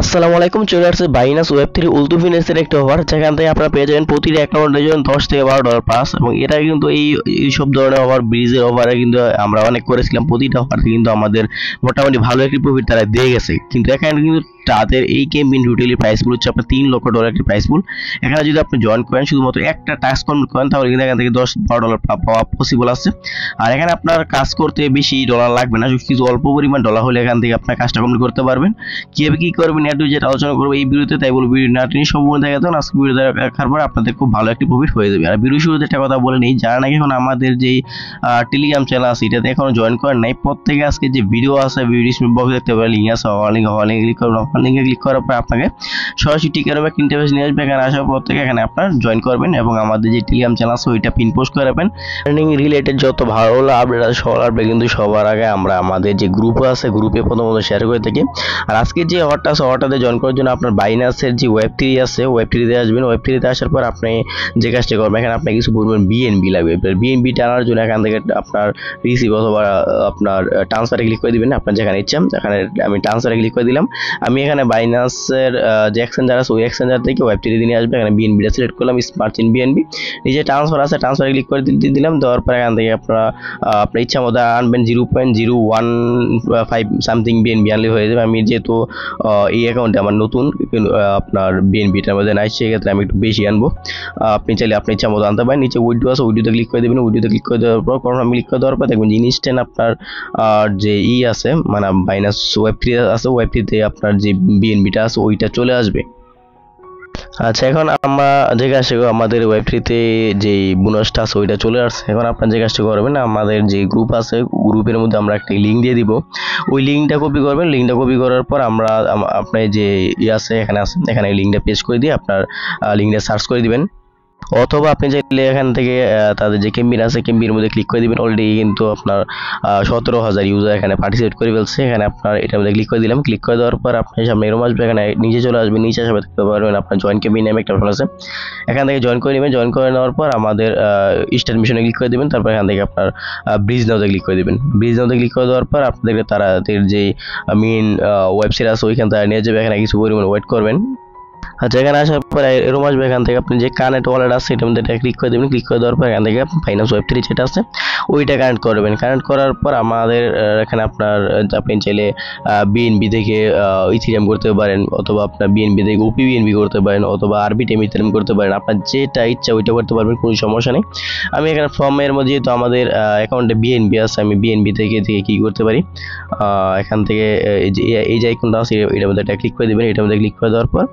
আসসালামু আলাইকুম। চলে আসছে বাইনান্স ওয়েব থ্রি উল্টো ফিন্যান্সের একটা অফার, যেখান থেকে আপনারা পেয়ে যাবেন প্রতিটি অ্যাকাউন্টের জন্য $10 থেকে $12 পাস। এবং এটা কিন্তু এইসব ধরনের অফার, ব্রিজের অফারে কিন্তু আমরা অনেক করেছিলাম। প্রতিটা অফারে কিন্তু আমাদের মোটামুটি ভালো একটি প্রফিট তারা দিয়ে গেছে। কিন্তু এখানে কিন্তু তাদের এই ক্যাম্পেইন টোটালি প্রাইস পুল হচ্ছে আপনার $3 লক্ষ একটি প্রাইস পুল। এখানে যদি আপনি জয়েন করেন, শুধুমাত্র একটা টাস্ক কমপ্লিট করেন, তাহলে কিন্তু এখান থেকে $10-12 পাওয়া পসিবল আছে। আর এখানে আপনার কাজ করতে বেশি ডলার লাগবে না, কিছু অল্প পরিমাণ ডলার হলে এখান থেকে আপনার কাজটা কমপ্লিট করতে পারবেন। কীভাবে কী করবেন এটু যেটা আলোচনা করবো এই ভিডিওতে, তাই বলবো ভিডিও না টেনে সম্পূর্ণ দেখা দেন। আজকে ভিডিও দেখার পর আপনাদের খুব ভালো একটি প্রফিট হয়ে যাবে। আর ভিডিও শুরুতে একটা কথা বলে নিই, যারা নাকি এখন আমাদের যে টেলিগ্রাম চ্যানেল আছে এটাতে এখনো জয়েন করেন নাই, প্রত্যেকে আজকে যে ভিডিও আছে ভিডিও ডিসক্রিপশন বক্সে দেখতে পাবেন লিঙ্ক আছে, লিঙ্কে ক্লিক করবেন। লিঙ্কে ক্লিক করার পর আপনাকে সরাসরি টিকের একটা ইন্টারফেস নিয়ে আসবে। এখানে আসার পর থেকে এখানে আপনার জয়েন করবেন এবং আমাদের যে টেলিগ্রাম চ্যানেল আছে ওইটা পিন পোস্ট করে রাখবেন। আর্নিং রিলেটেড যত ভালো আপডেট আছে সবার আপডেট কিন্তু সবার আগে আমরা আমাদের যে গ্রুপ আছে গ্রুপে প্রথমত শেয়ার করে থাকি। আর আজকে যে অফারটা আছে অফারটাতে জয়েন করার জন্য আপনার বাইনান্সের যে ওয়েব থ্রি আছে ওয়েব থ্রিতে আসবেন। ওয়েব থ্রিতে আসার পর আপনি যে কাজটা করবেন, এখানে আপনার কিছু পরিমাণ বিএনবি লাগবে। বিএনবি টানার জন্য এখান থেকে আপনার রিসিভ অথবা আপনার ট্রান্সফারে ক্লিক করে দিবেন। আপনার যেখানে ইচ্ছা, এখানে আমি ট্রান্সফারে ক্লিক করে দিলাম। আমি এখানে বাইনান্সের যে এক্সচেঞ্জার আছে ওই এক্সচেঞ্জার থেকে ওয়েব থ্রি নিয়ে আসবে। এখানে বিএনবিটা সিলেক্ট করলাম, স্মার্ট চেইন বিএনবি। নিচে ট্রান্সফার আছে, ট্রান্সফারে ক্লিক করে দিলাম। দেওয়ার পর এখান থেকে আপনার ইচ্ছা মতো আনবেন 0.015 সামথিং বিএনবি আনলে হয়ে যাবে। আমি যেহেতু এই অ্যাকাউন্টে আমার নতুন আপনার বিএনবিটার মধ্যে নাই, সেক্ষেত্রে আমি একটু বেশি আনবো। আপনি চাইলে আপনার ইচ্ছা মতো আনতে পারেন। নিচে উইডো আছে, উইডোতে ক্লিক করে দেবেন। উইডোতে ক্লিক করে দেওয়ার পর কনফার্ম ক্লিক করে দেওয়ার পর দেখবেন ইনস্ট্যান্ট আপনার যে আছে মানে বাইনান্স ওয়েব থ্রি আছে ওয়েব থ্রিতে আপনার যে বিএনবিটা আছে ওইটা চলে আসবে। আচ্ছা, এখন আমরা যে কাজটা আমাদের ওয়েব থ্রিতে যে বোনাসটা আছে ওইটা চলে আসছে। এখন আপনার যে কাজটা করবেন, আমাদের যে গ্রুপ আছে গ্রুপের মধ্যে আমরা একটা লিঙ্ক দিয়ে দিব। ওই লিঙ্কটা কপি করবেন। লিঙ্কটা কপি করার পর আমরা আপনার যে আছে এখানে লিঙ্কটা পেস্ট করে দিয়ে আপনার লিঙ্কটা সার্চ করে দিবেন। অথবা আপনি চাইলে এখান থেকে তাদের যে ক্যাম্পেইন আছে ক্যাম্পেইনের মধ্যে ক্লিক করে দিবেন। অলরেডি কিন্তু আপনার 17,000 ইউজার এখানে পার্টিসিপেট করে ফেলছে। এখানে আপনার এটার মধ্যে ক্লিক করে দিলাম। ক্লিক করে দেওয়ার পর আপনার সামনে এরকম আসবে, এখানে নিচে চলে আসবে। নিচে আসবে দেখতে পারবেন আপনার জয়েন ক্যাম্পেইন নামে একটা অপশন আছে। এখান থেকে জয়েন করে নেবেন। জয়েন করে নেওয়ার পর আমাদের স্টার্ট মিশনে ক্লিক করে দেবেন। তারপর এখান থেকে আপনার ব্রিজ নাওতে ক্লিক করে দেবেন। ব্রিজ নাওতে ক্লিক করে দেওয়ার পর আপনাদের তাদের যে মেইন ওয়েবসাইট আছে ওইখান থেকে নিয়ে যাবে। এখানে কিছু পরিমাণ ওয়েট করবেন। আচ্ছা, এখানে আসার পর এরকম আসবে। এখান থেকে আপনি যে কানেক্ট ওয়ালেট আছে এটার মধ্যে ক্লিক করে দেবেন। ক্লিক করে দেওয়ার পর এখান থেকে ফাইন্যান্স ওয়েব থ্রি যেটা আছে ওইটা কানেক্ট করবেন। কানেক্ট করার পর আমাদের এখানে আপনার আপনি চাইলে বিএনবি থেকে ইথিরিয়াম করতে পারেন, অথবা আপনার বিএনবি থেকে ওপি বিএনবি করতে পারেন, অথবা আরবিটিএম ইথিরিয়াম করতে পারেন। আপনার যেটা ইচ্ছা ওইটা করতে পারবেন, কোনো সমস্যা নেই। আমি এখানে ফর্মের মধ্যে যেহেতু আমাদের অ্যাকাউন্টে বিএনবি আছে, আমি বিএনবি থেকে কি করতে পারি, এখান থেকে এই যে আইকনটা আছে এটার মধ্যে ক্লিক করে দেবেন। এটার মধ্যে ক্লিক করে দেওয়ার পর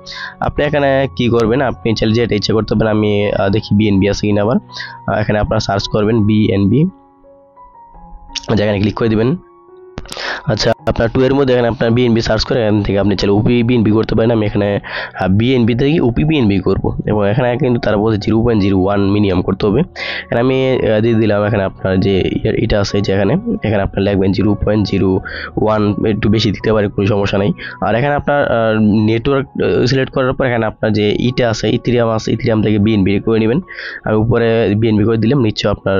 আপনি এখানে কি করবেন, আপনি চাইলে যেটা ইচ্ছা করতে পারেন। আমি দেখি বিএনবি আছে কিনা। আবার এখানে আপনারা সার্চ করবেন বিএনবি, যেখানে ক্লিক করে দিবেন। আচ্ছা, আপনার টু এর মধ্যে এখানে আপনার বিএনবি সার্চ করে এখান থেকে আপনি চাইলে ওপি বিএনবি করতে পারেন। আমি এখানে বিএনবি থেকে ওপি বিএনবি করবো এবং এখানে কিন্তু তারা বলছে 0.01 মিনিমাম করতে হবে। এখানে আমি দিয়ে দিলাম। এখানে আপনার যে এটা আছে যে এখানে আপনার লিখবেন 0.01, একটু বেশি দিতে পারে, কোনো সমস্যা নেই। আর এখানে আপনার নেটওয়ার্ক সিলেক্ট করার পর এখানে আপনার যে ইটা আছে ইথিরিয়াম আছে, ইথিরিয়াম থেকে বিএনবি করে নেবেন। আমি উপরে বিএনবি করে দিলাম, নিচে আপনার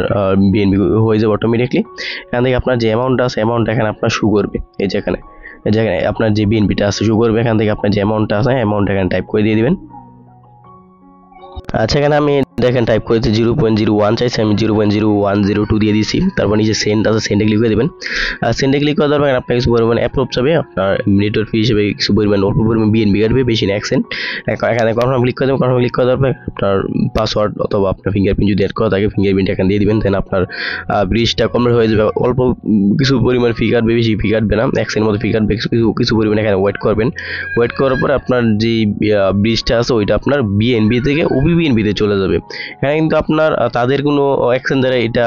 বিএনবি হয়ে যাবে অটোমেটিকলি। এখান থেকে আপনার যে অ্যামাউন্ট আছে অ্যামাউন্ট এখানে আপনার শো করবে। এই যে এখানে আপনার যে বিএনবিটা আছে শো করবে। এখান থেকে আপনার যে অ্যামাউন্টটা আছে অ্যামাউন্ট এখানে টাইপ করে দিয়ে দিবেন। আচ্ছা, এখানে আমি দেখেন টাইপ করেছি 0.01 চাইছি, আমি 0.0102 দিয়ে দিয়েছি। তারপর নিচে সেন্ড আছে, সেন্ডে ক্লিক করে দেবেন। সেন্ডে ক্লিক করে দেওয়ার পর আপনার কিছু পরিমাণ অ্যাপ্রুভ যাবে। আপনার নেটওয়ার্ক ফি হিসেবে কিছু পরিমাণ অল্প পরিমাণ বিএনবি কাটবে, বেশি না 1 সেন্ট। এখানে কনফার্ম ক্লিক করে দেবেন। কনফার্ম ক্লিক করে দেওয়ার পর আপনার পাসওয়ার্ড অথবা আপনার ফিঙ্গারপ্রিন্ট যদি অ্যাড করা থাকে ফিঙ্গারপ্রিন্ট এখানে দিয়ে দিবেন। দেন আপনার ব্রিজটা কমপ্লিট হয়ে যাবে। অল্প কিছু পরিমাণ ফি কাটবে, বেশি ফি কাটবে না, 1 সেন্ট মতো ফি কাটবে। কিছু পরিমাণ এখানে ওয়েট করবেন। ওয়েট করার পর আপনার যে ব্রিজটা আছে ওইটা আপনার বিএনবি থেকে ওপি বিএনবিতে চলে যাবে। এখানে কিন্তু আপনার তাদের কোনো এক্সচেঞ্জারে এটা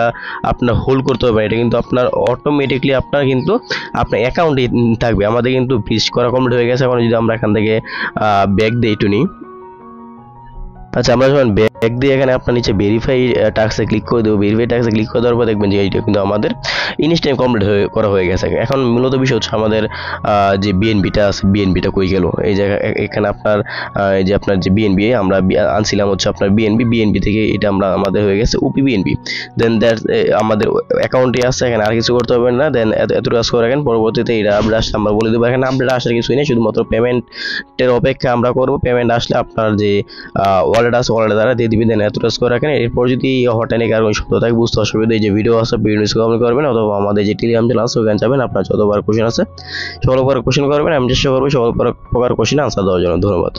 আপনার হোল্ড করতে হবে, এটা কিন্তু আপনার অটোমেটিকলি আপনার কিন্তু আপনার অ্যাকাউন্টে থাকবে। আমাদের কিন্তু ব্রিজ করা কমপ্লিট হয়ে গেছে। এখন যদি আমরা এখান থেকে ব্যাক দিই একটু নিই। আচ্ছা, আমরা যখন ব্যাক ব্যাক দিয়ে এখানে আপনার নিচে ভেরিফাই টাস্কে ক্লিক করে দেবো। ভেরিফাই টাস্কে ক্লিক করে দেওয়ার পর দেখবেন যে এইটা কিন্তু আমাদের ইনস্ট্যান্ট কমপ্লিট করা হয়ে গেছে। এখন মূলত বিষয় হচ্ছে আমাদের যে বিএনবিটা আছে, বিএনবিটা কই গেল। এই জায়গায় এখানে আপনার এই যে আপনার যে বিএনবি আমরা আনছিলাম হচ্ছে আপনার বিএনবি থেকে এটা আমাদের হয়ে গেছে ওপি বিএনবি। দেন দ্যাট আমাদের অ্যাকাউন্টে আছে, এখানে আর কিছু করতে হবে না। দেন এত কাজ করে রাখেন, পরবর্তীতে এটা আপডেট আসলে আমরা বলে দেবো। এখানে আপডেট আসার কিছুই নেই, শুধুমাত্র পেমেন্টের অপেক্ষা আমরা করবো। পেমেন্ট আসলে আপনার যে ওয়ালেট আছে ওয়ালেট দ্বারা দিয়ে দিবেন। দেন এত কাজ করে রাখেন। এরপর যদি হঠাৎ কারণ শব্দ থাকে বুঝতে অসুবিধা, এই যে ভিডিও আছে ভিডিও কমেন্ট করবেন, অথবা আমাদের যে টেলিগ্রাম চ্যানেল আছে ওখানে যাবেন। আপনার যতবার কোশ্চেন আছে সকল প্রকার কোশ্চেন করবেন, আমি চেষ্টা করবো সকল প্রকার কোশ্চেন আনসার দেওয়ার জন্য। ধন্যবাদ।